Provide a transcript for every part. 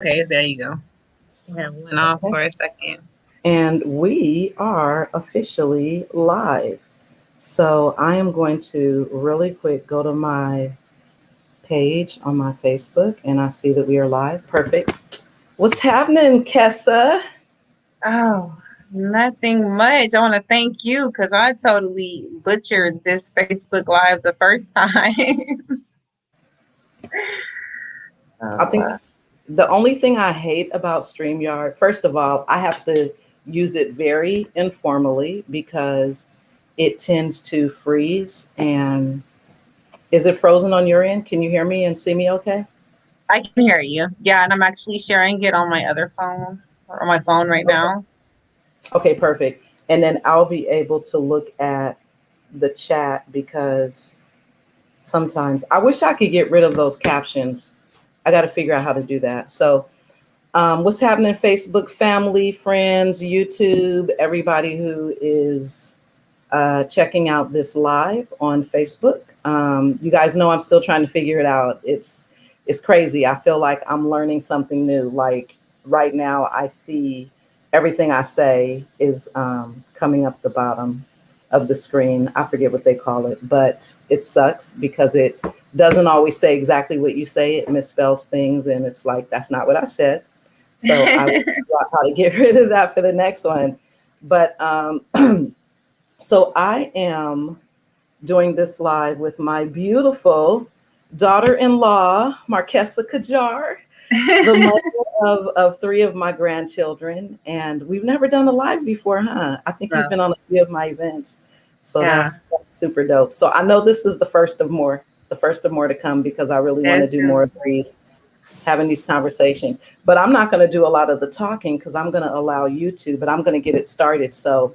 Okay, there you go. Yeah, went off Okay. for a second. And we are officially live. So I am going to really quick go to my page on my Facebook and I see that we are live. Perfect. What's happening, Kessa? Oh, nothing much. I want to thank you because I totally butchered this Facebook Live the first time. I Oh, think the only thing I hate about StreamYard, first of all, I have to use it very informally because it tends to freeze. And is it frozen on your end? Can you hear me and see me okay? I can hear you. Yeah, and I'm actually sharing it on my other phone or on my phone right Okay. now. Okay, perfect. And then I'll be able to look at the chat because sometimes I wish I could get rid of those captions. I got to figure out how to do that. So, what's happening, Facebook family, friends, YouTube, everybody who is checking out this live on Facebook? You guys know I'm still trying to figure it out. It's crazy. I feel like I'm learning something new. Like right now, I see everything I say is coming up the bottom of the screen. I forget what they call it, but it sucks because it doesn't always say exactly what you say. It misspells things, and it's like that's not what I said. So I will figure out how to get rid of that for the next one. But so I am doing this live with my beautiful daughter-in-law, Marquesa Kajar, the mother of three of my grandchildren. And we've never done a live before, huh? I think you've No. been on a few of my events. So Yeah, that's super dope. So I know this is the first of more to come because I really want to do more of definitely. these, having these conversations. But I'm not going to do a lot of the talking because I'm going to allow you to, but I'm going to get it started. So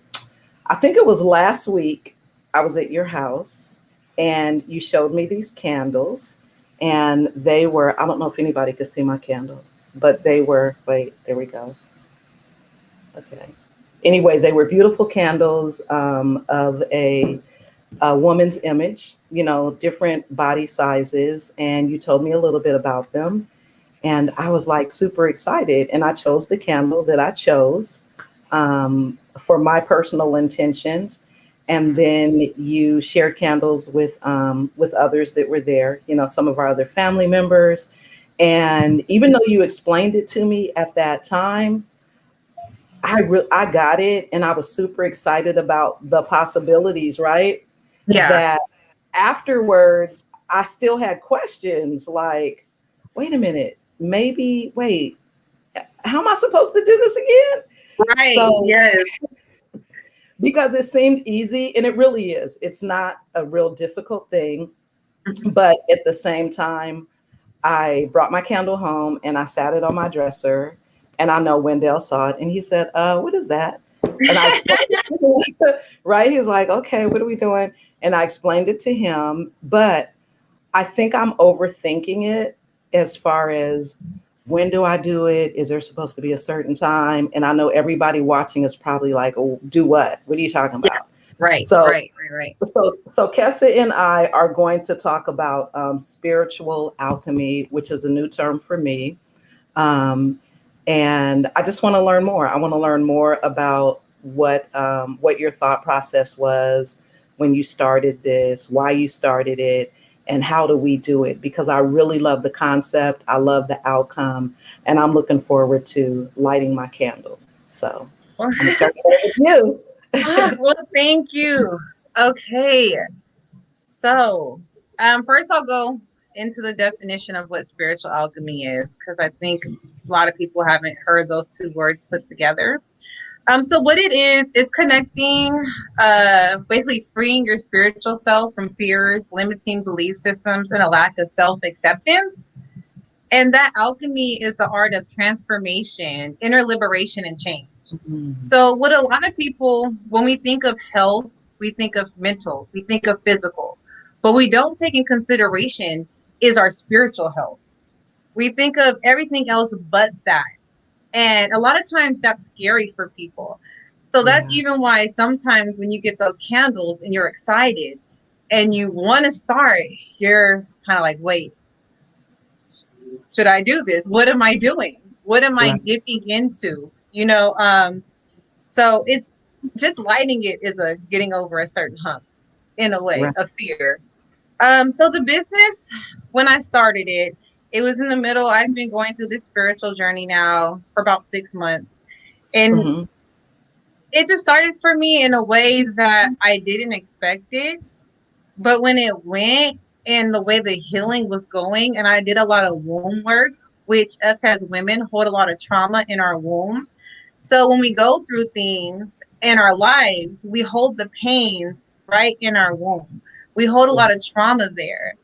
I think it was last week I was at your house and you showed me these candles and they were, I don't know if anybody could see my candle, but they were, wait, there we go. Okay. Anyway, they were beautiful candles of a woman's image, you know, different body sizes. And you told me a little bit about them. And I was like super excited. And I chose the candle that I chose for my personal intentions. And then you shared candles with others that were there, you know, some of our other family members. And even though you explained it to me at that time, I got it, and I was super excited about the possibilities. Right, Yeah, that afterwards I still had questions like, wait a minute, maybe wait, how am I supposed to do this again? right. So Yes. because it seemed easy, and it really is. It's not a real difficult thing, Mhm. but at the same time, I brought my candle home and I sat it on my dresser. And I know Wendell saw it and he said, what is that? And I explained it to him, right? He was like, okay, what are we doing? And I explained it to him. But I think I'm overthinking it as far as when do I do it? Is there supposed to be a certain time? And I know everybody watching is probably like, oh, do what? What are you talking Yeah, about? right, So right, right, right. so Kessa and I are going to talk about spiritual alchemy, which is a new term for me. Um, and I just want to learn more. I want to learn more about what your thought process was when you started this, why you started it, and how do we do it? Because I really love the concept. I love the outcome, and I'm looking forward to lighting my candle. So I'm gonna turn it over to you. Well, thank you. Okay. So, first I'll go into the definition of what spiritual alchemy is because I think a lot of people haven't heard those two words put together. So what it is connecting, basically freeing your spiritual self from fears, limiting belief systems, and a lack of self acceptance. And that alchemy is the art of transformation, inner liberation, and change. Mhm. So, what a lot of people, when we think of health, we think of mental, we think of physical, but we don't take in consideration is our spiritual health. We think of everything else but that. And a lot of times that's scary for people. So, that's Yeah. even why sometimes when you get those candles and you're excited and you want to start, you're kind of like, wait, should I do this? What am I doing? What am I Right. dipping into? So it's just lighting it is a getting over a certain hump in a way Right. of fear. So the business, when I started it, it was in the middle. I've been going through this spiritual journey now for about 6 months. And Mm-hmm. it just started for me in a way that I didn't expect it. But when it went and the way the healing was going, and I did a lot of womb work, which us as women hold a lot of trauma in our womb. So when we go through things in our lives, we hold the pains right in our womb. We hold a lot of trauma there.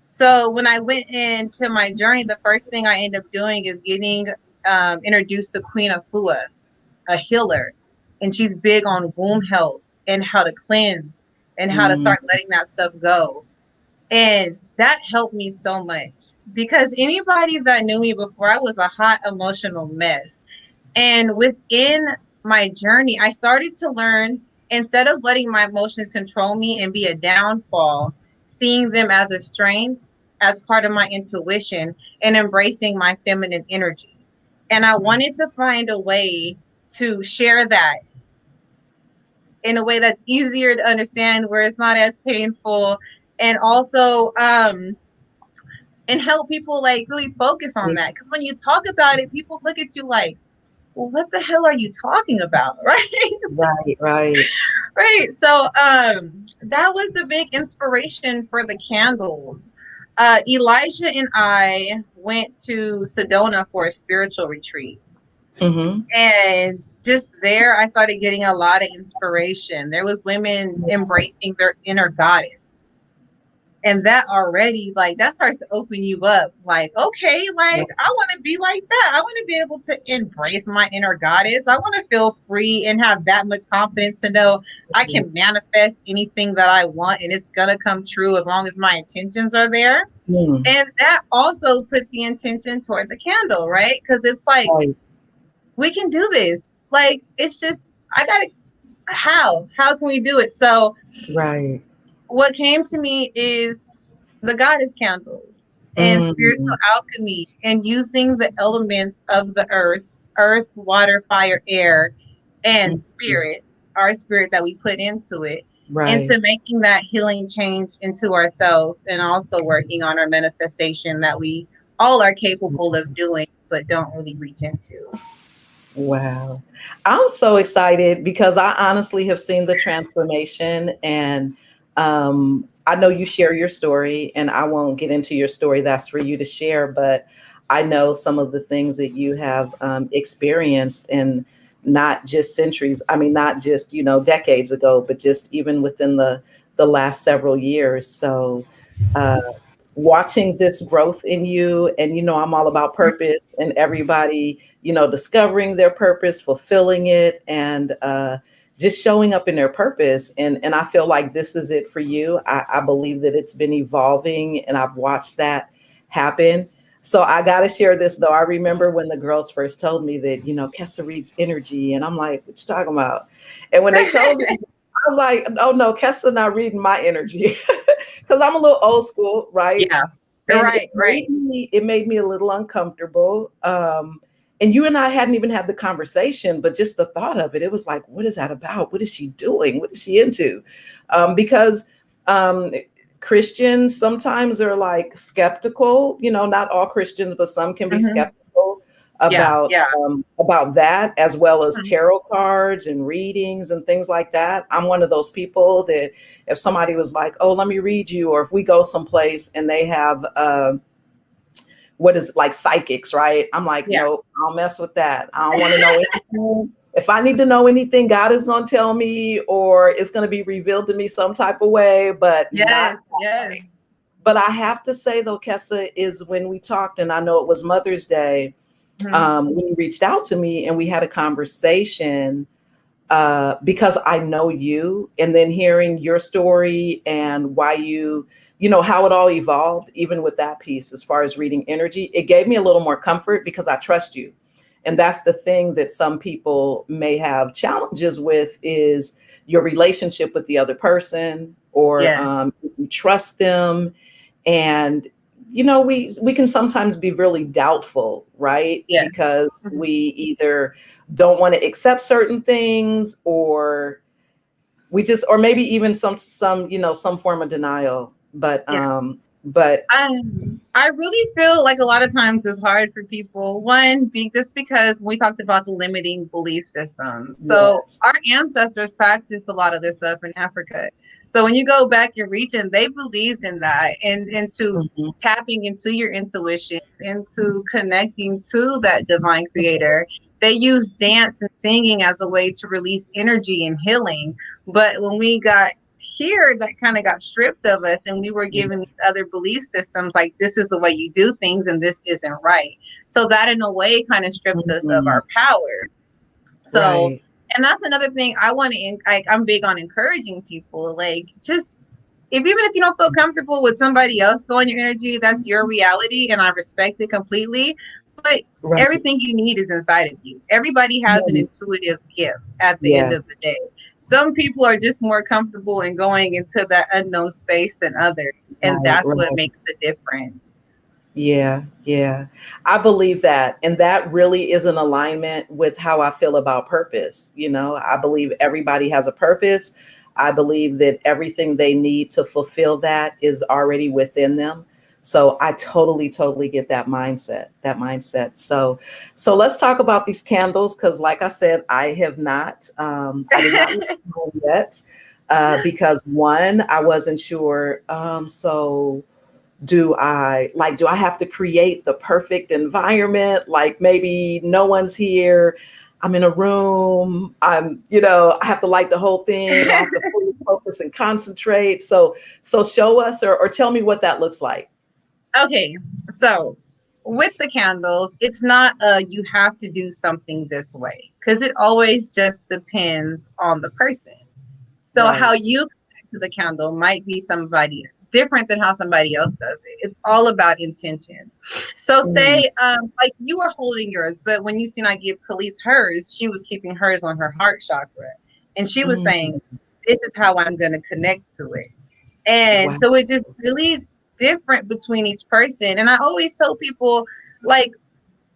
So when I went into my journey, the first thing I ended up doing is getting introduced to Queen Afua, a healer, and she's big on womb health and how to cleanse and how to Mm-hmm. start letting that stuff go. And that helped me so much because anybody that knew me before, I was a hot emotional mess. And within my journey, I started to learn, instead of letting my emotions control me and be a downfall, seeing them as a strength, as part of my intuition, and embracing my feminine energy. And I Right. wanted to find a way to share that in a way that's easier to understand, where it's not as painful, and also and help people like really focus on that. Because when you talk about it, people look at you like, well, what the hell are you talking about? Right. Right. Right. Right. So that was the big inspiration for the candles. Elijah and I went to Sedona for a spiritual retreat. Mm-hmm. And just there, I started getting a lot of inspiration. There was women embracing their inner goddess. And that already, like, that starts to open you up. Like, okay, like, I want to be like that. I want to be able to embrace my inner goddess. I want to feel free and have that much confidence to know I can manifest anything that I want and it's going to come true as long as my intentions are there. Mm. And that also put the intention toward the candle, right? Because it's like, Right. we can do this. Like, it's just, I got to, how can we do it? So Right. what came to me is the goddess candles and spiritual Mm. alchemy and using the elements of the earth, water, fire, air, and Mm. spirit, our spirit that we put into it, Right. into making that healing change into ourselves, and also working on our manifestation that we all are capable of doing but don't really reach into. Wow. I'm so excited because I honestly have seen the transformation, and I know you share your story, and I won't get into your story. That's for you to share. But I know some of the things that you have experienced, and not just centuries. I mean, not just, decades ago, but just even within the last several years. So uh, watching this growth in you, and I'm all about purpose and everybody, discovering their purpose, fulfilling it, and just showing up in their purpose. And I feel like this is it for you. I believe that it's been evolving, and I've watched that happen. So I got to share this though. I remember when the girls first told me that, Kessa reads energy, and I'm like, what you talking about? And when they told me, I was like, oh no, Kessa not reading my energy. Because I'm a little old school, right? Yeah. And Right, right. it made me a little uncomfortable. And you and I hadn't even had the conversation, but just the thought of it, it was like, what is that about? What is she doing? What is she into? Because um, Christians sometimes are like skeptical, not all Christians, but some can be Mm-hmm. skeptical Yeah, about yeah. about that, as well as Mhm. tarot cards and readings and things like that. I'm one of those people that if somebody was like, oh, let me read you, or if we go someplace and they have what is it, like psychics, right? I'm like, Yeah. nope, I don't mess with that. I don't want to know anything. If I need to know anything, God is going to tell me, or it's going to be revealed to me some type of way, but not Yes, that way. yes. But I have to say though, Kessa, is when we talked, and I know it was Mother's Day, Mhm. when you reached out to me and we had a conversation, because I know you, and then hearing your story and why how it all evolved, even with that piece, as far as reading energy, it gave me a little more comfort because I trust you. And that's the thing that some people may have challenges with, is your relationship with the other person, or Yes. if you trust them. And we can sometimes be really doubtful, right? Yeah. Because Mhm. we either don't want to accept certain things, or we just, or maybe even some form of denial. But I really feel like a lot of times it's hard for people. One, just because we talked about the limiting belief systems. So yes. our ancestors practiced a lot of this stuff in Africa. So when you go back and region, they believed in that, and into Mhm. tapping into your intuition, into connecting to that divine creator. They used dance and singing as a way to release energy and healing. But when we got here, that kind of got stripped of us, and we were given these other belief systems like this is the way you do things and this isn't right. So that in a way kind of stripped us of Mhm. our power. So, Right. and that's another thing I want to, like, I'm big on encouraging people, like, just even if you don't feel comfortable with somebody else going your energy, that's your reality, and I respect it completely. But Right. everything you need is inside of you. Everybody has an Mhm. intuitive gift at the end Yeah. of the day. Some people are just more comfortable in going into that unknown space than others, and Right. that's what Right. makes the difference. Yeah, yeah. I believe that. And that really is in alignment with how I feel about purpose. I believe everybody has a purpose. I believe that everything they need to fulfill that is already within them. So I totally, totally get that mindset, So let's talk about these candles. Cause like I said, I did not look at them yet. Because one, I wasn't sure. So do I have to create the perfect environment? Like maybe no one's here. I'm in a room. I have to light the whole thing. I have to fully focus and concentrate. So show us or tell me what that looks like. Okay, so with the candles, it's not you have to do something this way, because it always just depends on the person. So how Right. you connect to the candle might be somebody different than how somebody else does it. It's all about intention. So Mm, say like you were holding yours, but when you seen I give Khalees hers, she was keeping hers on her heart chakra. And she was mm, saying, this is how I'm gonna connect to it. And wow. so it just really different between each person. And I always tell people, like,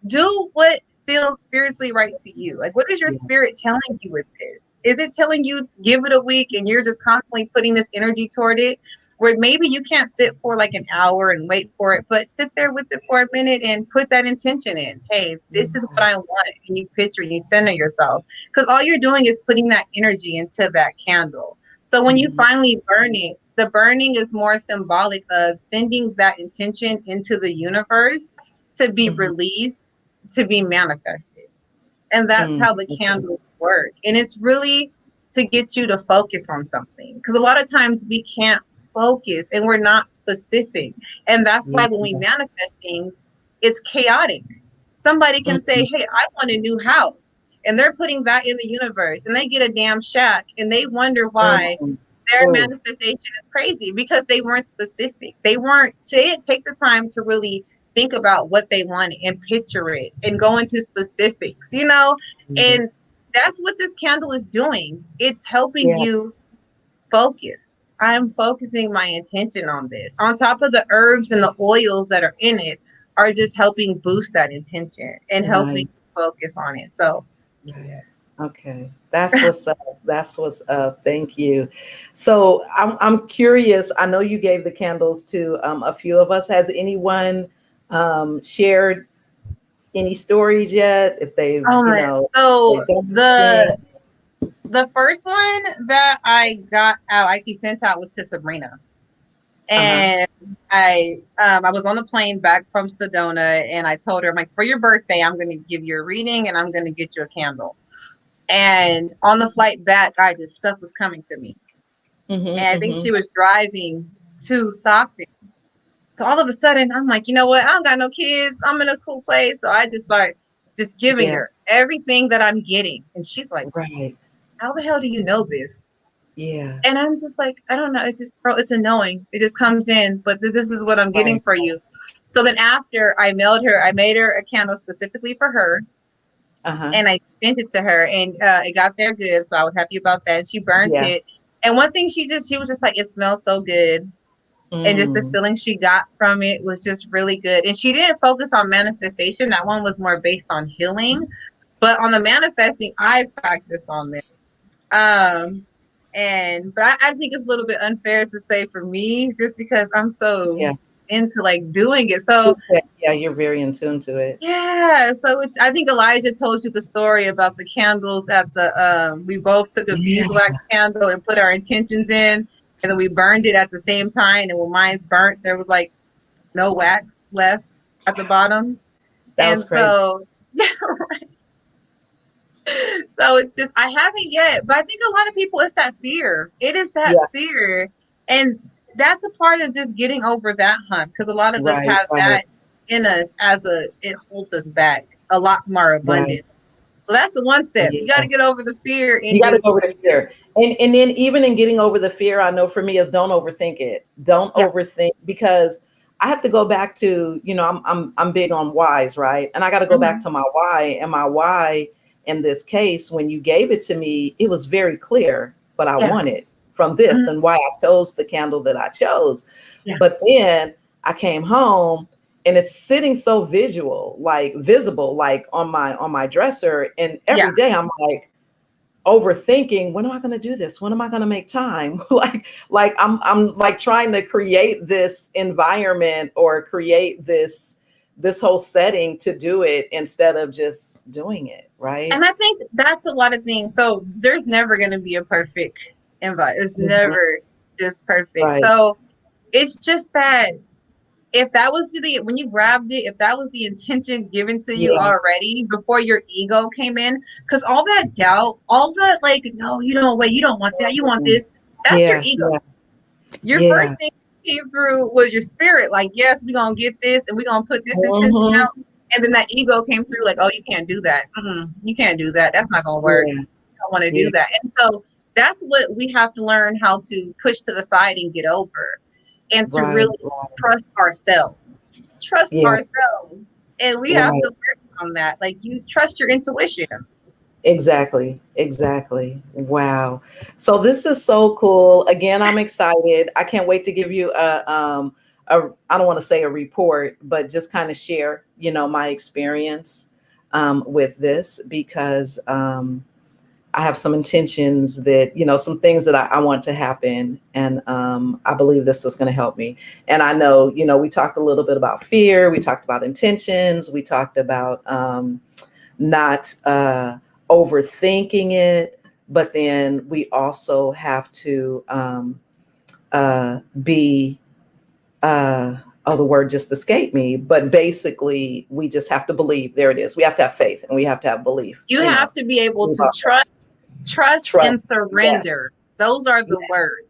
do what feels spiritually right to you. Like, what is your Yeah. spirit telling you with this? Is it telling you give it a week and you're just constantly putting this energy toward it? Where maybe you can't sit for like an hour and wait for it, but sit there with it for a minute and put that intention in. Hey, this is what Yeah. I want. And you picture and you center yourself. Because all you're doing is putting that energy into that candle. So when you Mhm, finally burn it, the burning is more symbolic of sending that intention into the universe to be mhm, released, to be manifested. And that's mm, how the okay. candles work. And it's really to get you to focus on something. Because a lot of times we can't focus and we're not specific. And that's Yeah. why when we manifest things, it's chaotic. Somebody can say, Mhm, hey, I want a new house. And they're putting that in the universe and they get a damn shack and they wonder why mm. their Oh, manifestation is crazy because they weren't specific. They didn't take the time to really think about what they wanted and picture it and go into specifics. yeah. And that's what this candle is doing. It's helping Yeah. you focus. I'm focusing my attention on this. On top of the herbs and the oils that are in it, are just helping boost that intention and helping Nice. to focus on it. So, Right. Okay. That's what's up. That's what's up. Thank you. So I'm curious. I know you gave the candles to a few of us. Has anyone shared any stories yet? If oh my, they've so done the anything? The first one that I got out, actually sent out, was to Sabrina. Uh-huh. And I was on the plane back from Sedona, and I told her, I'm like, for your birthday, I'm gonna give you a reading and I'm gonna get you a candle. And on the flight back, I just stuff was coming to me. And Mm-hmm, I think mm-hmm. she was driving to Stockton. So all of a sudden, I'm like, you know what? I don't got no kids. I'm in a cool place. So I just start just giving Yeah. her everything that I'm getting. And she's like, Right. how the hell do you know this? Yeah. And I'm just like, I don't know. It's just, bro, it's annoying. It just comes in, but this is what I'm getting Right. for you. So then after I made her a candle specifically for her, Uh-huh. and I sent it to her, and it got there good. So I was happy about that. She burnt Yeah. it. And one thing she was just like, it smells so good. And just the Mm. feeling she got from it was just really good. And she didn't focus on manifestation. That one was more based on healing. But on the manifesting, I've practiced on this. Um, but I think it's a little bit unfair to say for me, just because I'm so Yeah. into like doing it. So Yeah, you're very in tune to it. yeah, so it's, I think Elijah told you the story about the candles at the we both took a Yeah. beeswax candle and put our intentions in, and then we burned it at the same time, and when mine's burnt, there was like no wax left at the bottom. That was And crazy. so yeah, right. So it's just I haven't yet, but I think a lot of people, it's that fear. It is that Yeah. fear, and that's a part of just getting over that hump, because a lot of us Right. have Right. that in us as it holds us back a lot from our Right. abundance. So that's the one step. You got Yeah. to get over the fear You and got to just go over the fear. And then even in getting over the fear, I know for me is don't overthink it. Don't yeah. overthink, because I have to go back to, I'm big on whys, right? And I got to go back Mm-hmm. to my why. And my why in this case, when you gave it to me, it was very clear what I Yeah. wanted from this Mm-hmm. and why I chose the candle that I chose. Yeah. But then I came home and it's sitting so visible, like on my dresser. And Yeah. every day I'm like, overthinking, when am I going to do this, when am I going to make time, like I'm like trying to create this environment or create this whole setting to do it instead of just doing it, right? And I think that's a lot of things. So there's never going to be a perfect invite. It's Mhm. never just perfect. Right. So it's just that if that was when you grabbed it, if that was the intention given to you Yeah. already before your ego came in, because all that doubt, all that like, no, you don't wait, you don't want that, you want Mhm. this, that's your Yeah. ego. Yeah. Your Yeah. first thing came through was your spirit, like, yes, we're gonna get this and we're gonna put this intention Hmm. out. And then that ego came through, like, oh, you can't do that. You can't do that. That's not gonna work. Yeah. I don't want to Yeah. do that. And so that's what we have to learn how to push to the side and get over, and to Right. really Right. trust ourselves. Trust Yeah. ourselves. And we have Right. to work on that. Like, you trust your intuition. Exactly. Exactly. Wow. So this is so cool. Again, I'm excited. I can't wait to give you a I don't want to say a report, but just kind of share, my experience with this, because I have some intentions that, some things that I want to happen. And I believe this is going to help me. And I know, we talked a little bit about fear. We talked about intentions. We talked about not overthinking it, but then we also have to be the word just escaped me, but basically we just have to believe. There it is. We have to have faith and we have to have belief. You have to be able to trust Trust. and Yes. surrender. Those are the words.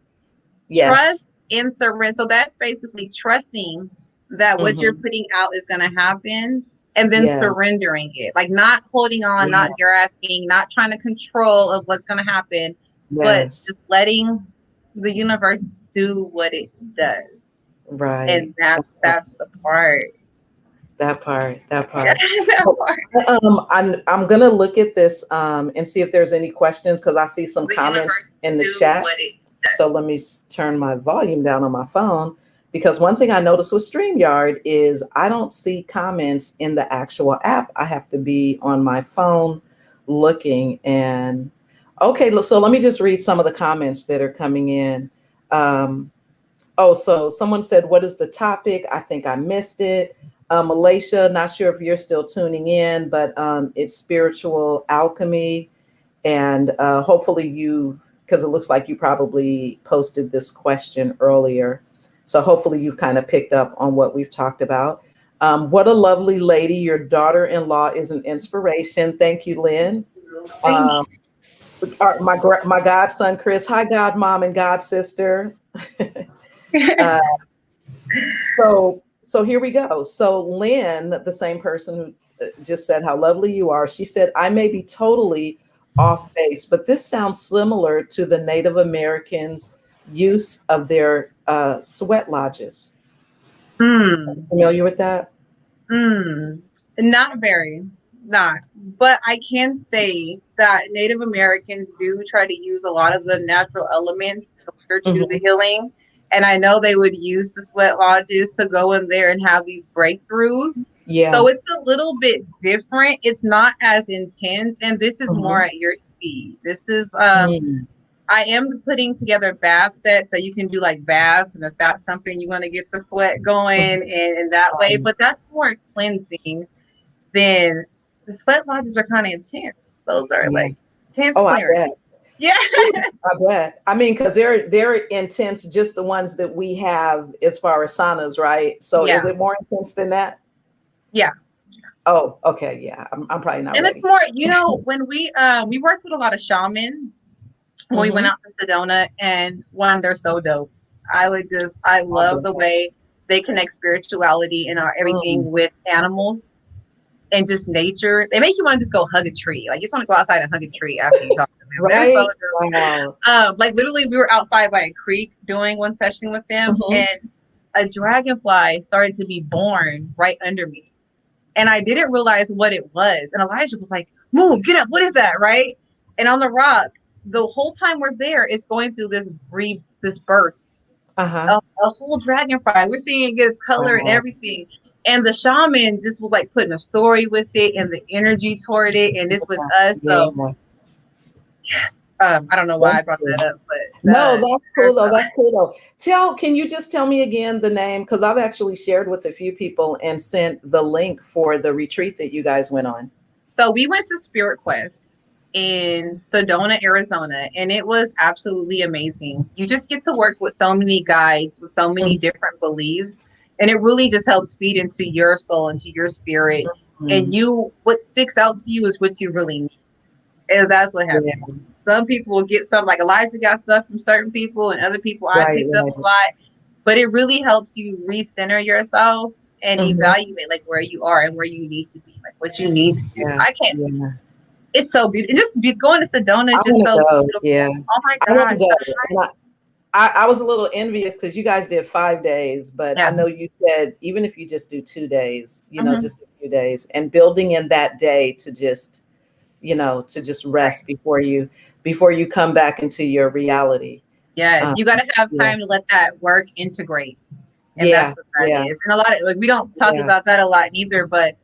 Yes. Trust and surrender. So that's basically trusting that what you're Hmm. putting out is going to happen, and then Yeah. surrendering it. Like, not holding on, Yeah. not grasping, not trying to control of what's going to happen, but Yes. just letting the universe do what it does. Right. And that's the part. That part. That part. That So, part. I'm gonna look at this and see if there's any questions, because I see some The comments universe in the do chat. what it So let does. me turn my volume down on my phone, because one thing I noticed with StreamYard is I don't see comments in the actual app. I have to be on my phone looking. And okay, so let me just read some of the comments that are coming in. So someone said, what is the topic? I think I missed it. Malaysia, not sure if you're still tuning in, but it's spiritual alchemy. And hopefully because it looks like you probably posted this question earlier. So hopefully you've kind of picked up on what we've talked about. What a lovely lady. Your daughter-in-law is an inspiration. Thank you, Lynn. Thank Um, my godson, Chris. Hi, godmom and god sister. you. uh, so here we go. So Lynn, the same person who just said how lovely you are, she said, I may be totally off base, but this sounds similar to the Native Americans' use of their sweat lodges. Hmm. Familiar with that? Mm, not very, not. But I can say that Native Americans do try to use a lot of the natural elements in order to do the Hmm. healing. And I know they would use the sweat lodges to go in there and have these breakthroughs. Yeah. So it's a little bit different. It's not as intense. And this is more Mhm. at your speed. This is Mm. I am putting together bath sets that you can do like baths, and if that's something you want to get the sweat going in that way, but that's more cleansing than the sweat lodges are kind of intense. Those are Yeah. like intense Oh, I clearing. bet. Yeah. I bet. I mean, because they're intense, just the ones that we have as far as saunas, right? So Yeah. is it more intense than that? Yeah. Oh, okay. Yeah. I'm probably not And it's ready. more, when we worked with a lot of shaman when we went Hmm. out to Sedona, and one, they're so dope. I love the way they connect spirituality and everything with animals and just nature. They make you want to just go hug a tree. Like you just want to go outside and hug a tree after you talk to them. They're so Right? dope. Wow. Like literally we were outside by a creek doing one session with them, Hmm. and a dragonfly started to be born right under me. And I didn't realize what it was. And Elijah was like, "Move, get up. What is that?" Right? And on the rock, the whole time we're there, it's going through this birth. Uh-huh. A whole dragonfly. We're seeing it get its color and Wow. everything. And the shaman just was like putting a story with it and the energy toward it, and this with us. Yeah. So yes, I don't know why That's I brought cool. that up, but No, that's cool there's though. That's cool though. Can you just tell me again the name? Because I've actually shared with a few people and sent the link for the retreat that you guys went on. So we went to Spirit Quest in Sedona, Arizona, and it was absolutely amazing. You just get to work with so many guides with so many different beliefs, and it really just helps feed into your soul, into your spirit. And Mhm. what sticks out to you is what you really need. And that's what Yeah. happened. Some people will get some, like Elijah got stuff from certain people, and other people I Right. picked up Right. a lot. But it really helps you recenter yourself and Mhm. evaluate like where you are and where you need to be, like what you need to do. Yeah. I can't. Yeah. It's so beautiful. Going to Sedona I is just want to so go. Yeah. beautiful. Oh my I want to gosh. go. And I was a little envious because you guys did 5 days, but I know Yes. you said even if you just do 2 days, Mm-hmm. just a few days, and building in that day to just, to just Right. rest before you come back into your reality. Yes. Um, You got to have yeah, time to let that work integrate. And that's yeah, what that yeah, is. And a lot of, like, we don't talk yeah. about that a lot either, but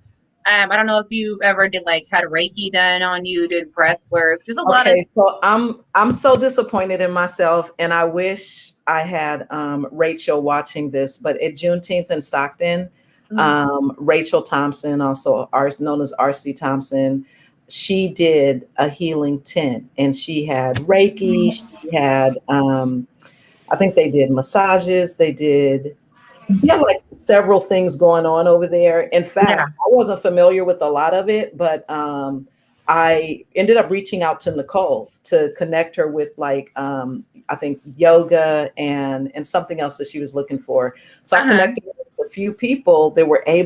I don't know if you ever did like had Reiki done on you, did breath work. There's a lot of Okay, so I'm so disappointed in myself, and I wish I had Rachel watching this. But at Juneteenth in Stockton, Rachel Thompson, also known as RC Thompson, she did a healing tent, and she had Reiki. She had, I think they did massages. They did. She had like several things going on over there. In yeah. fact, I wasn't familiar with a lot of it, but I ended up reaching out to Nicole to connect her with like I think yoga and something else that she was looking for. So I Uh-huh. connected with a few people that were a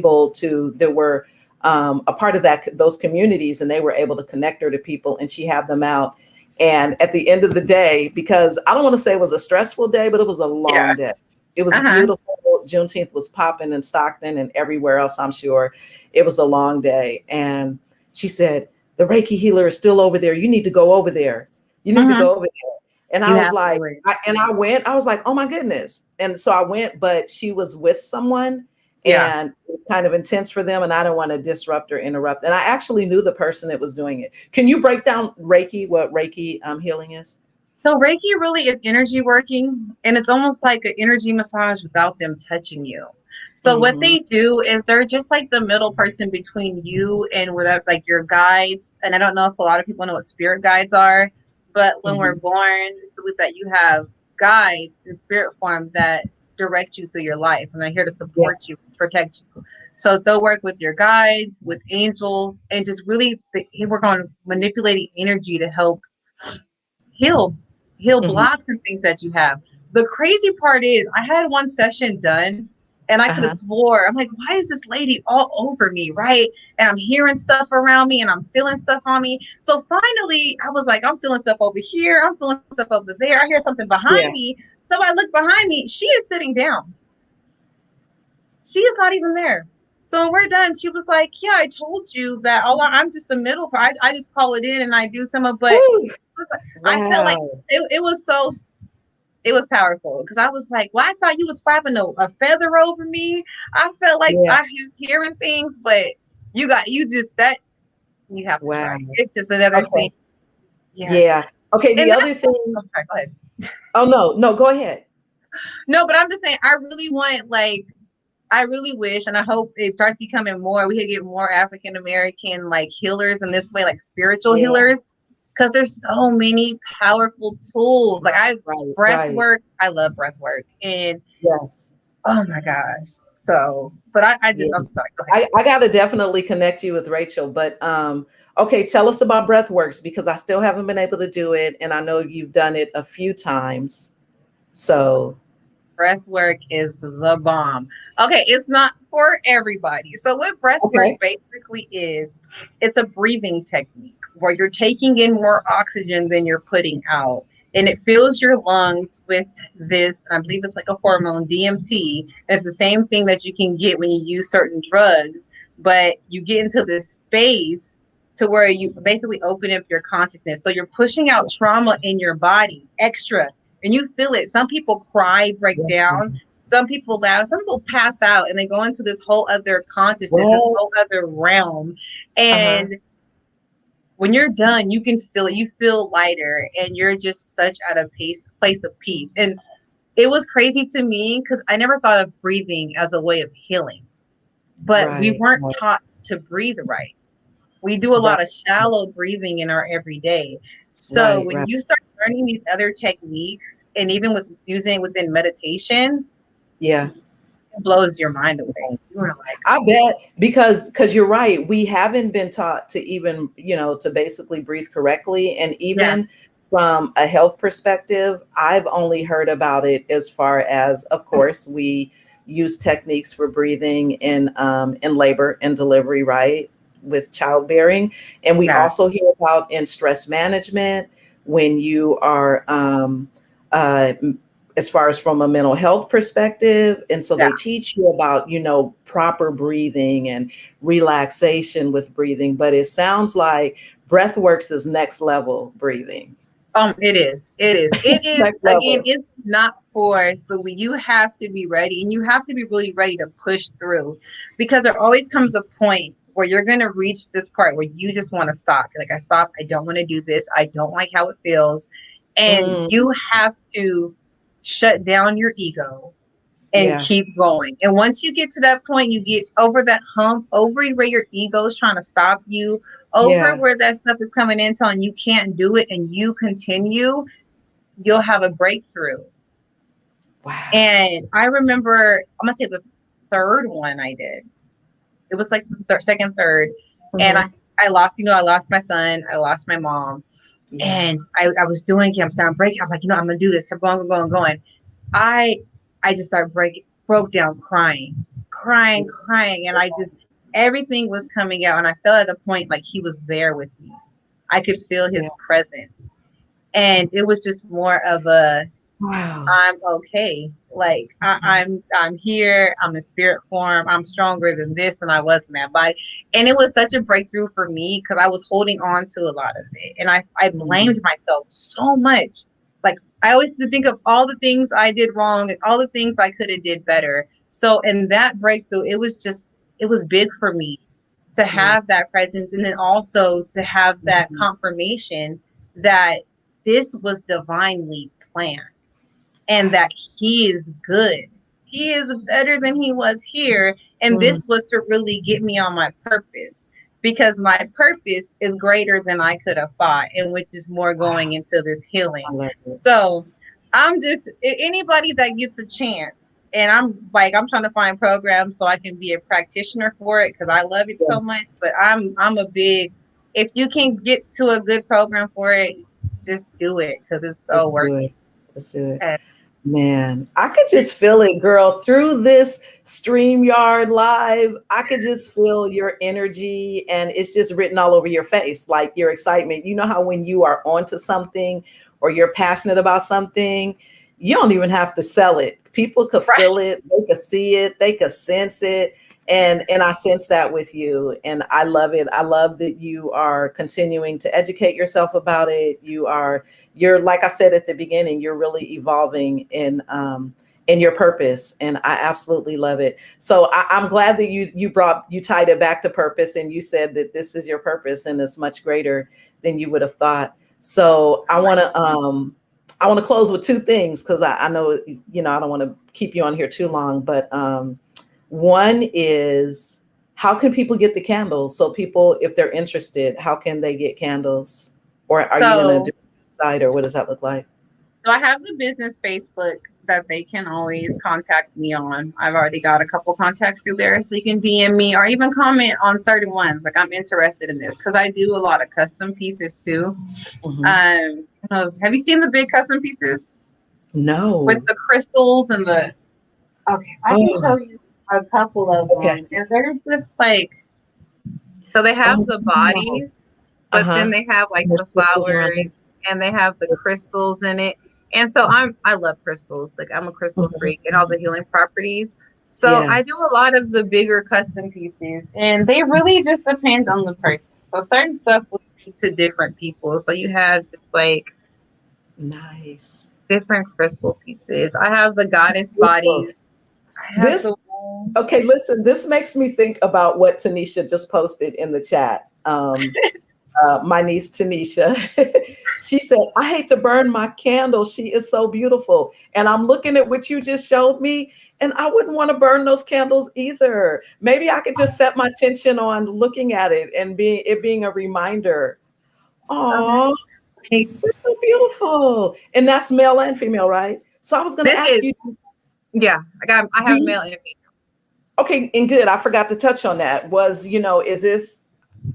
part of those communities, and they were able to connect her to people, and she had them out. And at the end of the day, because I don't want to say it was a stressful day, but it was a Yeah. long day. It was Uh-huh. beautiful. Juneteenth was popping in Stockton and everywhere else, I'm sure. It was a long day. And she said, the Reiki healer is still over there. You need to go over there. You need to Mm-hmm. go over there. And I You was have to like, do it. I was like, oh my goodness. And so I went, but she was with someone Yeah. and it was kind of intense for them. And I don't want to disrupt or interrupt. And I actually knew the person that was doing it. Can you break down Reiki, what Reiki healing is? So Reiki really is energy working, and it's almost like an energy massage without them touching you. So what Mm-hmm. they do is they're just like the middle person between you and whatever, like your guides. And I don't know if a lot of people know what spirit guides are, but when we're Mm-hmm. born, it's with that you have guides in spirit form that direct you through your life, and they're here to Yeah. support you, protect you. So they'll work with your guides, with angels, and just really work on manipulating energy to help heal Mm-hmm. blocks and things that you have. The crazy part is I had one session done and I could have Uh-huh. swore, I'm like, why is this lady all over me, right? And I'm hearing stuff around me and I'm feeling stuff on me. So finally I was like, I'm feeling stuff over here, I'm feeling stuff over there, I hear something behind Yeah. me. So I look behind me, she is sitting down, she is not even there. So when we're done, she was like, yeah, I told you that I'm just the middle part. I just call it in and I do some of, but Woo. I felt like Wow. it was so It was powerful because I was like, well, I thought you was flapping a feather over me. I felt like Yeah. I was hearing things, but you just that you have to try. Wow. It's just another thing. Okay. Yes. Yeah. Okay. And The that, other thing. I'm sorry, go ahead. Oh no, no, go ahead. No, but I'm just saying, I really want, like, I really wish, and I hope it starts becoming more. We could get more African American like healers in this way, like spiritual Yeah. healers, because there's so many powerful tools. Like Right. breath Right. work. I love breath work, and Yes. oh my gosh. So, but I Yeah. just, I'm sorry. Go ahead. I gotta definitely connect you with Rachel, but okay, tell us about breathworks because I still haven't been able to do it, and I know you've done it a few times. So Breath work is the bomb. Okay, it's not for everybody. So what breath work okay. basically is, it's a breathing technique where you're taking in more oxygen than you're putting out. And it fills your lungs with this, I believe it's like a hormone, DMT. It's the same thing that you can get when you use certain drugs, but you get into this space to where you basically open up your consciousness. So you're pushing out trauma in your body extra, and you feel it. Some people cry, break Yeah. down. Some people laugh. Some people pass out, and they go into this whole other consciousness, this What? whole other realm. Uh-huh. And when you're done, you can feel it. You feel lighter, and you're just such at a place of peace. And it was crazy to me because I never thought of breathing as a way of healing, but we Right. weren't Right. taught to breathe right. We do a Right. lot of shallow breathing in our everyday. So Right. when Right. you start learning these other techniques, and even with using it within meditation, Yeah. it blows your mind away. You're like, I bet because you're right. We haven't been taught to even, to basically breathe correctly. And yeah, even from a health perspective, I've only heard about it as far as, of course, we use techniques for breathing in labor and delivery, right? With childbearing. And we yeah, also hear about in stress management when you are uh, as far as from a mental health perspective. And so yeah. they teach you about, proper breathing and relaxation with breathing. But it sounds like breathworks is next level breathing. It is. It is. It is, Next again, level. it's not for the we. You have to be ready, and you have to be really ready to push through, because there always comes a point where you're going to reach this part where you just want to stop. Like, I stop. I don't want to do this. I don't like how it feels. And Mm, you have to shut down your ego and yeah. keep going. And once you get to that point, you get over that hump, over where your ego is trying to stop you, over Yeah. where that stuff is coming in telling you can't do it, and you continue, you'll have a breakthrough. Wow. And I remember, I'm gonna say the third one I did. It was like the second, third, and Hmm. I lost. I lost my son. I lost my mom, Yeah. and I was doing it. I'm starting breaking. I'm like, I'm gonna do this. Kept going, going, going. I I just started broke down crying, crying, crying, and I just, everything was coming out, and I felt at the point like he was there with me. I could feel Yeah. his presence, and it was just more of a, Wow. I'm okay. Like, I'm here. I'm in spirit form. I'm stronger than this than I was in that body. And it was such a breakthrough for me because I was holding on to a lot of it. And I Mhm. blamed myself so much. Like, I always think of all the things I did wrong and all the things I could have did better. So in that breakthrough, it was big for me to Yeah. have that presence, and then also to have that Mhm. confirmation that this was divinely planned, and Wow. that he is good. He is better than he was here. And Mm, this was to really get me on my purpose, because my purpose is greater than I could have thought, and which is more going wow. into this I healing. love it. So I'm just, anybody that gets a chance, and I'm trying to find programs so I can be a practitioner for it because I love it so Yes. much. But I'm a big, if you can get to a good program for it, just do it because it's so Just worth do it. it. Just do it. Man, I could just feel it, girl, through this StreamYard live. I could just feel your energy, and it's just written all over your face, like your excitement. You know how when you are onto something or you're passionate about something, you don't even have to sell it. People could Right. feel it, they could see it, they could sense it. And I sense that with you, and I love it. I love that you are continuing to educate yourself about it. You're like I said at the beginning, you're really evolving in your purpose, and I absolutely love it. So I'm glad that you tied it back to purpose, and you said that this is your purpose and it's much greater than you would have thought. So I want to close with two things, because I know, I don't want to keep you on here too long, but one is, how can people get the candles? So people, if they're interested, how can they get candles? Or are you going to do a site, or what does that look like? So I have the business Facebook that they can always contact me on. I've already got a couple contacts through there, so you can DM me or even comment on certain ones. Like, I'm interested in this because I do a lot of custom pieces too. Have you seen the big custom pieces? No. With the crystals and the. Okay, I can show you a couple of them, and they're just like. So they have the bodies, but then they have like the flowers, and they have the crystals in it. And so I love crystals. Like, I'm a crystal freak and all the healing properties. So I do a lot of the bigger custom pieces, and they really just depend on the person. So certain stuff will speak to different people. So you have just like nice different crystal pieces. I have the goddess bodies. Okay, listen, this makes me think about what Tanisha just posted in the chat. My niece Tanisha, she said, I hate to burn my candle. She is so beautiful. And I'm looking at what you just showed me, and I wouldn't want to burn those candles either. Maybe I could just set my attention on looking at it and being a reminder. Oh, it's so beautiful. And that's male and female, right? So I was going to ask you. Yeah, I have male and female. Okay, and good. I forgot to touch on that. Is this,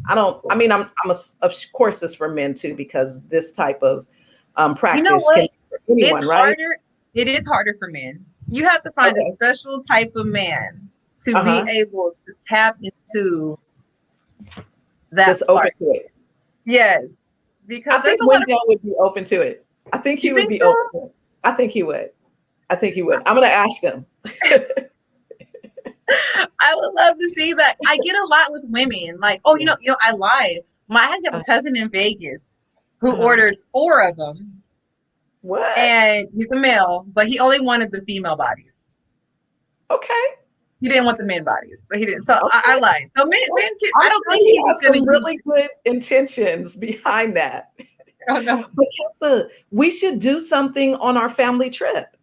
I'm of course it's for men too, because this type of practice can be for anyone, it's right? Harder. It is harder for men. You have to find a special type of man to be able to tap into that That's open to it. Yes, because I think Wendell would be open to it. I think he would be open to it. I think he would. I'm going to ask him. I would love to see that. I get a lot with women. Like, I lied. I have a cousin in Vegas who ordered 4 of them. What? And he's a male, but he only wanted the female bodies. Okay. He didn't want the men bodies, but he didn't. So I lied. So men can, I don't think he has some really good intentions behind that. Oh no. But Kessa, we should do something on our family trip.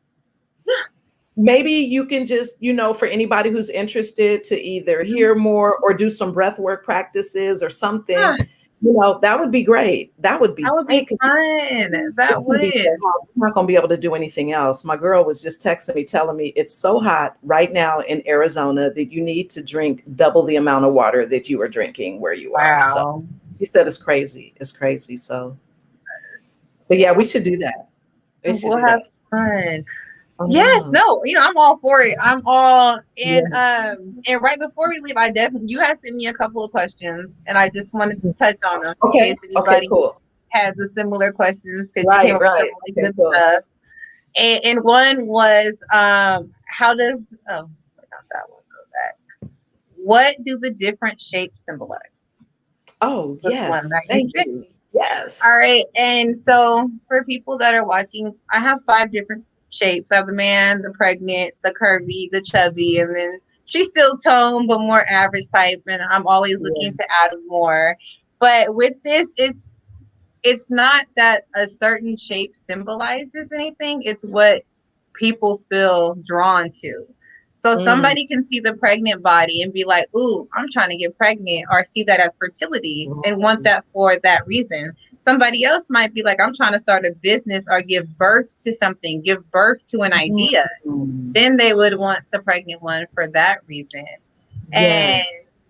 Maybe you can just, for anybody who's interested to either hear more or do some breath work practices or something, that would be great. That would be fun. That would. I'm not going to be able to do anything else. My girl was just texting me, telling me it's so hot right now in Arizona that you need to drink double the amount of water that you are drinking where you are. So she said it's crazy. It's crazy. So, but yeah, we should do that. We'll have fun. Yes, no, I'm all for it. I'm all and right before we leave, you had sent me a couple of questions, and I just wanted to touch on them in case anybody has the similar questions, because you came up with some really good stuff. And one was how does not that one go back? What do the different shapes symbolize? Oh, yes. One that you sent me. Yes. All right, and so for people that are watching, I have 5 different shapes. I have the man, the pregnant, the curvy, the chubby, and then she's still toned but more average type, and I'm always looking to add more. But with this, it's not that a certain shape symbolizes anything, it's what people feel drawn to. So somebody can see the pregnant body and be like, ooh, I'm trying to get pregnant, or see that as fertility and want that for that reason. Somebody else might be like, I'm trying to start a business or give birth to something, give birth to an idea. Then they would want the pregnant one for that reason. And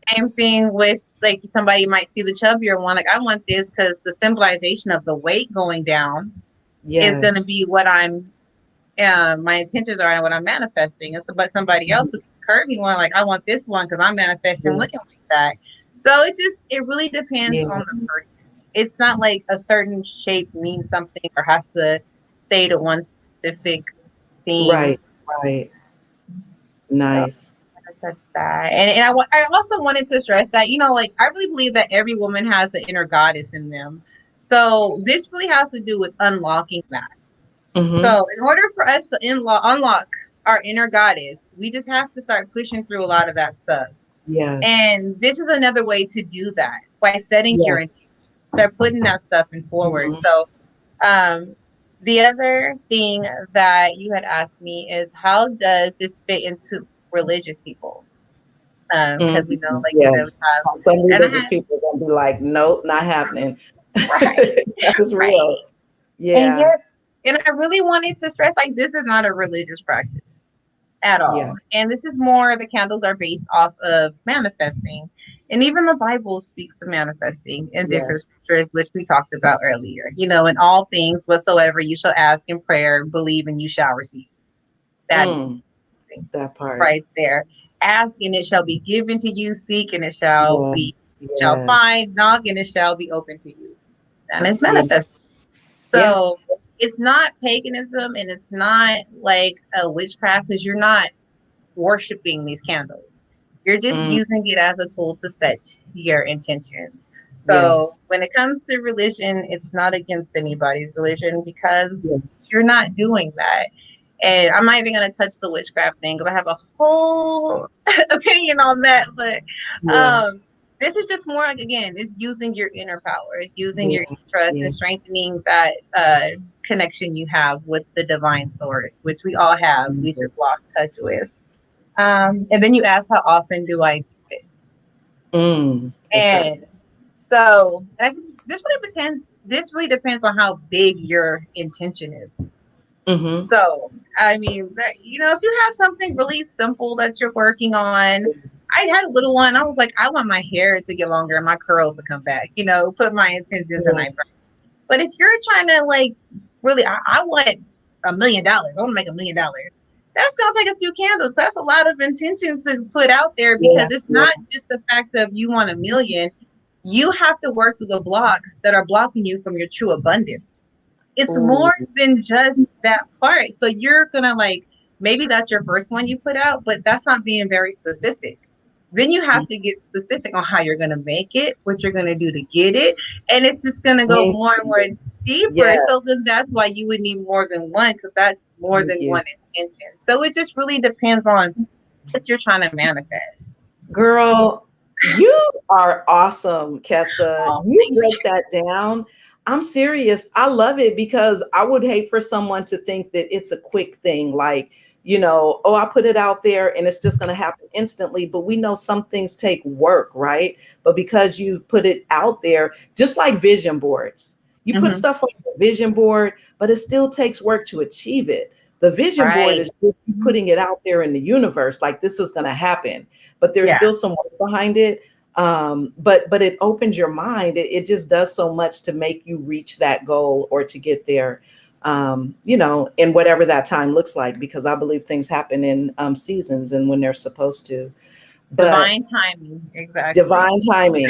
same thing with, like, somebody might see the chubbier one, like, I want this because the symbolization of the weight going down is going to be what my intentions are and what I'm manifesting. But somebody else with the curvy one, like, I want this one because I'm manifesting looking like that. So it really depends on the person. It's not like a certain shape means something or has to stay to one specific theme. Right. Nice. That's that. And I also wanted to stress that, like, I really believe that every woman has an inner goddess in them. So this really has to do with unlocking that. Mm-hmm. So in order for us to unlock our inner goddess, we just have to start pushing through a lot of that stuff. Yes. And this is another way to do that by setting Yeah. your intention, start putting that stuff in forward. Mm-hmm. So um, the other thing that you had asked me is, how does this fit into religious people? Because we know, Mm-hmm. like you said, we Yes. have, Some and I religious have, people are gonna be like, nope, not happening. right, That is right. real. And Yeah. yes, and I really wanted to stress, like, this is not a religious practice at Yeah. all. And this is more, the candles are based off of manifesting. And even the Bible speaks of manifesting in different Yes. scriptures, which we talked about earlier. In all things whatsoever you shall ask in prayer, believe, and you shall receive. That is That part. right there. Ask and it shall be given to you. Seek and it shall Yeah. be shall Yes. find. Knock and it shall be open to you. And it's Yeah. manifesting. Yeah. So it's not paganism and it's not like a witchcraft, because you're not worshiping these candles. You're just Mm. using it as a tool to set your intentions. So Yes. when it comes to religion, it's not against anybody's religion, Yeah. because you're not doing that. And I'm not even going to touch the witchcraft thing because I have a whole opinion on that. But Yeah. um, this is just more like, again, it's using your inner power. It's using Yeah. your trust Yeah. and strengthening that connection you have with the divine source, which we all have. We Mhm. just lost touch with. And then you ask, how often do I do it? That's right. And so this really depends on how big your intention is. Mm-hmm. So, I mean, if you have something really simple that you're working on, I had a little one. I was like, I want my hair to get longer and my curls to come back, put my intentions in Yeah. my brain. But if you're trying to, like, really, I want $1 million. I want to make $1 million. That's going to take a few candles. That's a lot of intention to put out there, Yeah. because it's Yeah. not just the fact of you want 1 million. You have to work through the blocks that are blocking you from your true abundance. It's Ooh. more than just that part. So you're going to, like, maybe that's your first one you put out, but that's not being very specific. Then you have to get specific on how you're going to make it, what you're going to do to get it. And it's just going to go Thank more and more you. deeper. Yes. So then that's why you would need more than one, because that's more Thank than you. one intention. So it just really depends on what you're trying to manifest. Girl, you are awesome, Kessa. Oh, You thank broke that down. I'm serious. I love it because I would hate for someone to think that it's a quick thing, like, oh, I put it out there and it's just going to happen instantly. But we know some things take work, right? But because you've put it out there, just like vision boards, you you. put stuff on your vision board, but it still takes work to achieve it. The vision board Right. is just putting it out there in the universe, like this is going to happen, but there's Yeah. still some work behind it. But it opens your mind. It just does so much to make you reach that goal or to get there, in whatever that time looks like, because I believe things happen in seasons and when they're supposed to. But Divine timing. Exactly. divine timing.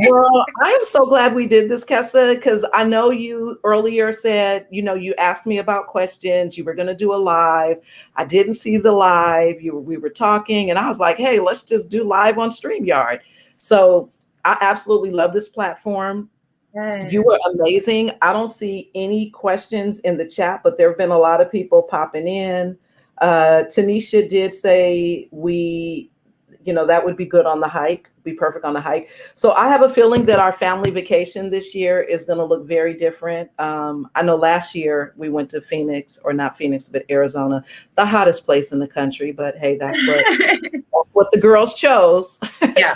Well, I am so glad we did this, Kessa, because I know you earlier said, you asked me about questions. You were going to do a live. I didn't see the live. We were talking, and I was like, hey, let's just do live on StreamYard. So I absolutely love this platform. You were Yes. amazing. I don't see any questions in the chat, but there have been a lot of people popping in. Tanisha did say that would be good on the hike, be perfect on the hike. So I have a feeling that our family vacation this year is going to look very different. I know last year we went to Phoenix, or not Phoenix, but Arizona, the hottest place in the country. But hey, that's what the girls chose. Yeah.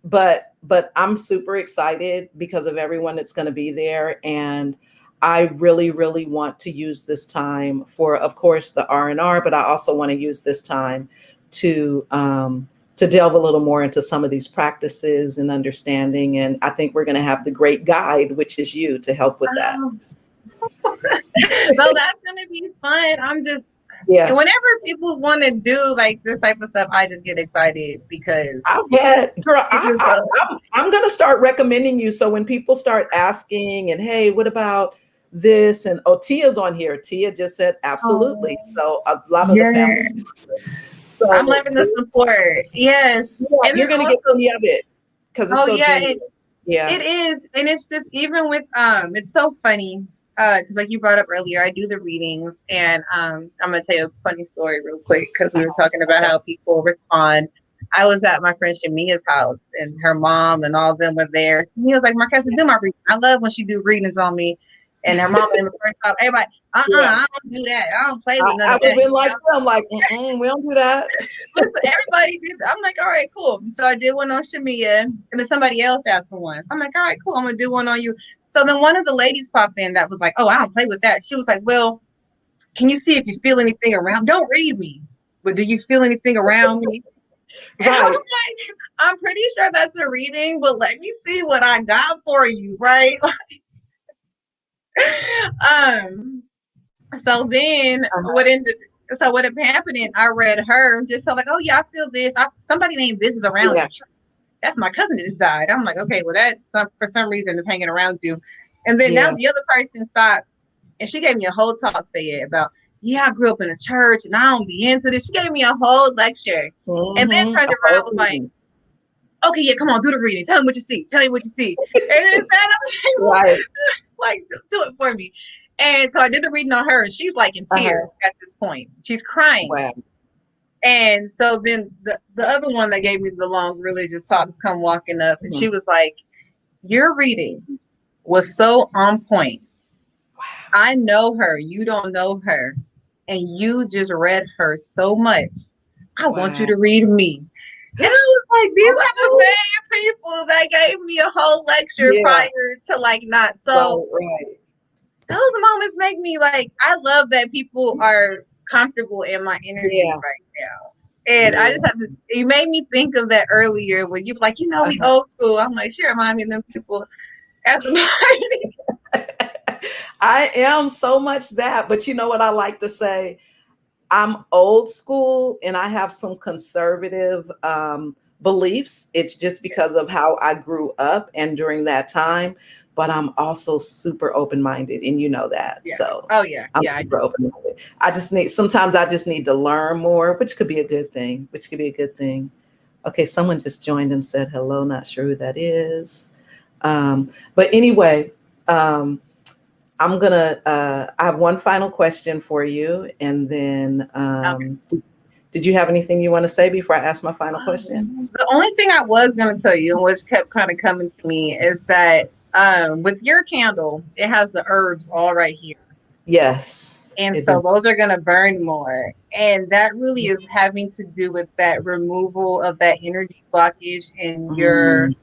But I'm super excited because of everyone that's going to be there, and I really, really want to use this time for, of course, the R&R, but I also want to use this time to delve a little more into some of these practices and understanding. And I think we're going to have the great guide, which is you, to help with that. No, that's gonna be fun. And whenever people want to do, like, this type of stuff, I just get excited because Girl, I'm going to start recommending you. So when people start asking, and hey, what about this? And Tia's on here. Tia just said absolutely. So a lot of the family. I'm So loving the support. Yes. yeah, And then you're gonna get also, plenty of it because it's oh so yeah, genuine. Yeah. it is, and it's just even with it's so funny because like you brought up earlier, I do the readings, and I'm gonna tell you a funny story real quick because we were talking about Okay. how people respond. I was at my friend Shamia's house, and her mom and all of them were there. Shamia's was like, "Marquesa, do my reading. I love when she do readings on me." And her mom and them first off, everybody, Yeah. I don't do that. I don't play with none I of would have that. been like them, like, we don't do that. Listen, everybody did. I'm like, all right, cool. So I did one on Shamia, and then somebody else asked for one. So I'm like, all right, cool. I'm gonna do one on you. So then one of the ladies popped in that was like, oh, I don't play with that. She was like, well, can you see if you feel anything around? Don't read me, but do you feel anything around me? And I'm Right. like, I'm pretty sure that's a reading, but let me see what I got for you, right? um. So then Uh-huh. what ended? So what ended happening? I read her just so like, oh yeah, I feel this. Somebody named this is around Yeah. you. That's my cousin that just died. I'm like, okay, well that's for some reason is hanging around you. And then now Yeah. the other person stopped and she gave me a whole talk there about, yeah, I grew up in a church and I don't be into this. She gave me a whole lecture and then turned A around and whole was like, evening. okay, yeah, come on, do the reading. Tell me what you see. Tell me what you see. And then I was like, well, Right. like, do it for me. And so I did the reading on her and she's like in Uh-huh. tears at this point. She's crying. Wow. And so then the other one that gave me the long religious talks come walking up and she Mhm. was like, your reading was so on point. I know her. You don't know her. And you just read her so much. I want you Wow. to read me. And I was like, these are the Okay. same people that gave me a whole lecture Yeah. prior to like not. So Right. Right. those moments make me like, I love that people are comfortable in my energy Yeah. right now. And I Yeah. just have to, you made me think of that earlier when you was like, we Uh-huh. old school. I'm like, sure, remind me of them people at the party. I am so much that, but you know what I like to say? I'm old school and I have some conservative beliefs. It's just because of how I grew up and during that time. But I'm also super open minded, and you know that. Yeah. So Oh, yeah. I'm Yeah. I super do. open minded. Sometimes I just need to learn more, which could be a good thing, Okay, someone just joined and said hello. Not sure who that is. But anyway, um, I have one final question for you. And then, Okay. did you have anything you want to say before I ask my final question? The only thing I was going to tell you, and which kept kind of coming to me, is that with your candle, it has the herbs all right here. Yes, And it so does. those are going to burn more. And that really is having to do with that removal of that energy blockage in your Mm,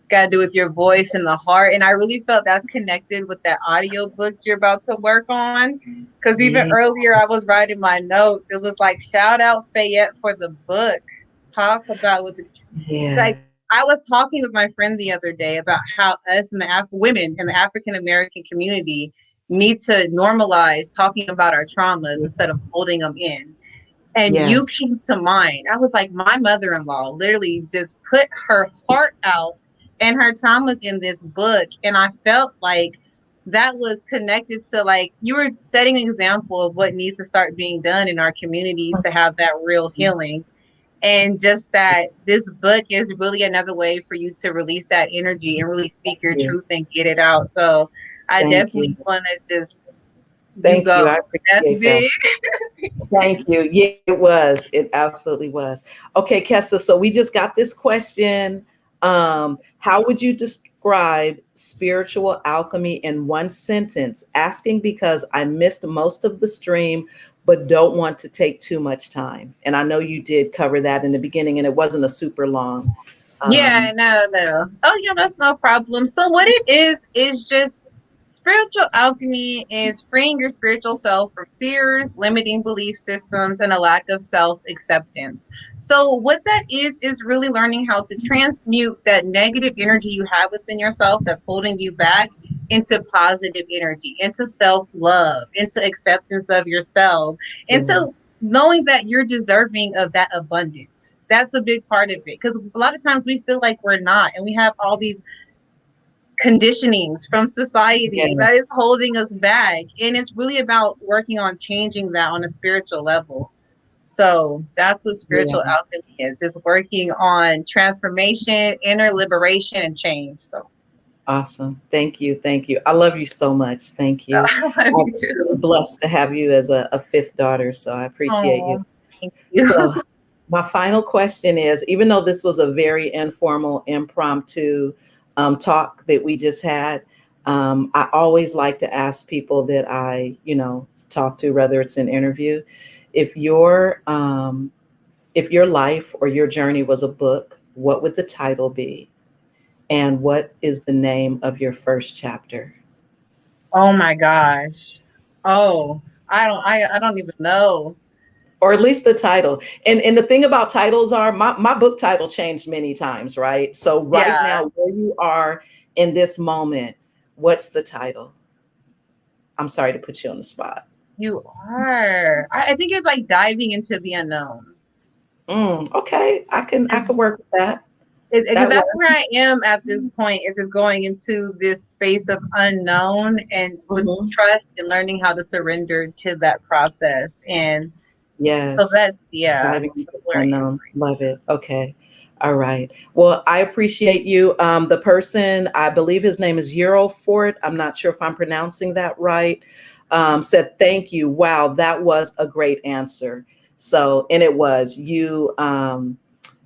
got to do with your voice and the heart. And I really felt that's connected with that audio book you're about to work on. Because even yeah, earlier, I was writing my notes. It was like, shout out Fayette for the book. Talk about what the yeah, like. I was talking with my friend the other day about how us and the women in the African American community need to normalize talking about our traumas instead of holding them in. And yes, you came to mind. I was like, my mother-in-law literally just put her heart out and her traumas in this book. And I felt like that was connected to like you were setting an example of what needs to start being done in our communities to have that real healing. And just that this book is really another way for you to release that energy and really speak your yeah. truth and get it out. So I Thank definitely you. want to just you Thank you. go. I That's appreciate that. big. Thank you. Yeah, it was. It absolutely was. Okay, Kessa. So we just got this question. How would you describe spiritual alchemy in one sentence? Asking because I missed most of the stream, but don't want to take too much time. And I know you did cover that in the beginning, and it wasn't a super long. Yeah, Um, no. Oh, yeah, that's no problem. So, what it is just spiritual alchemy is freeing your spiritual self from fears, limiting belief systems, and a lack of self acceptance. So, what that is really learning how to transmute that negative energy you have within yourself that's holding you back into positive energy, into self love, into acceptance of yourself, yeah, into knowing that you're deserving of that abundance. That's a big part of it because a lot of times we feel like we're not, and we have all these conditionings from society yeah, that is holding us back. And it's really about working on changing that on a spiritual level. So that's what Yeah. spiritual alchemy is. It's working on transformation, inner liberation, and change. So Awesome. Thank you. Thank you. I love you so much. Thank you. I love I'm you really too. blessed to have you as a fifth daughter. So I appreciate you. Oh, thank you. So my final question is, even though this was a very informal, impromptu talk that we just had, I always like to ask people that I, talk to, whether it's an interview, if your life or your journey was a book, what would the title be? And what is the name of your first chapter? Oh my gosh. Oh, I don't even know. Or at least the title. And the thing about titles are my book title changed many times, right? So right Yeah, now, where you are in this moment, what's the title? I'm sorry to put you on the spot. you are. I think it's like diving into the unknown. Okay, I can work with that. Because That that's works. where I am at this point, is just going into this space of unknown and with Hmm. trust and learning how to surrender to that process. And so Yes. that's, yeah, Diving into that's the where I am. unknown. Love it. Okay. All right. Well, I appreciate you. The person, I believe his name is Eurofort. I'm not sure if I'm pronouncing that right. Said thank you. Wow, that was a great answer. So, and it was you.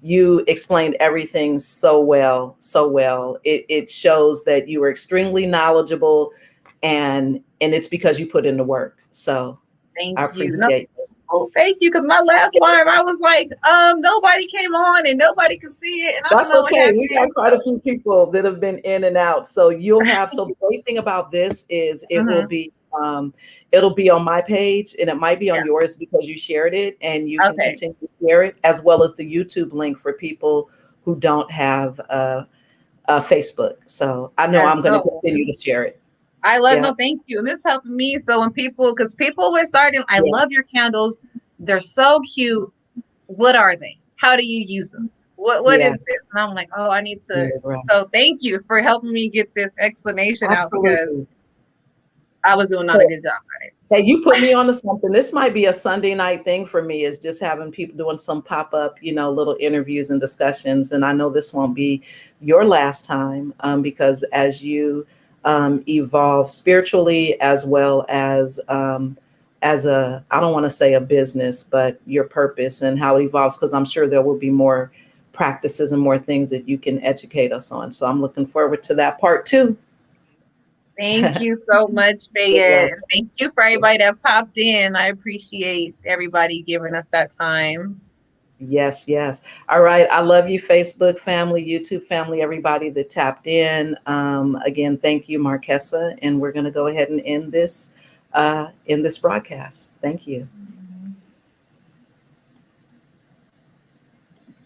You explained everything so well, so well. It shows that you are extremely knowledgeable, and it's because you put in the work. So, Thank I you. No, appreciate it. oh, thank you. Because my last live, I was like, nobody came on and nobody could see it. And I don't That's know what okay. We got happened. quite a few people that have been in and out. So you'll have, so the great thing about this is Hmm. it'll be on my page and it might be on Yeah. yours because you shared it, and you can Okay. continue to share it, as well as the YouTube link for people who don't have Facebook. So I know Yes. I'm going to No. continue to share it. I love, Yeah. no, thank you. And this helped me. So when people, because people were starting, I Yeah. love your candles. They're so cute. What are they? How do you use them? What is Yeah. this? And I'm like, oh, I need to. Yeah. Right. So thank you for helping me get this explanation out, because Absolutely. I was doing not a good job at it. So Hey, you put me on to something. This might be a Sunday night thing for me, is just having people doing some pop-up, little interviews and discussions. And I know this won't be your last time, because as you evolve spiritually, as well as I don't want to say a business, but your purpose and how it evolves, because I'm sure there will be more practices and more things that you can educate us on. So I'm looking forward to that part too. thank you so much, You're Fayette. welcome. Thank you for everybody that popped in. I appreciate everybody giving us that time. Yes, yes. All right. I love you, Facebook family, YouTube family, everybody that tapped in. Again, thank you, Marquesa. And we're going to go ahead and end this broadcast. Thank you.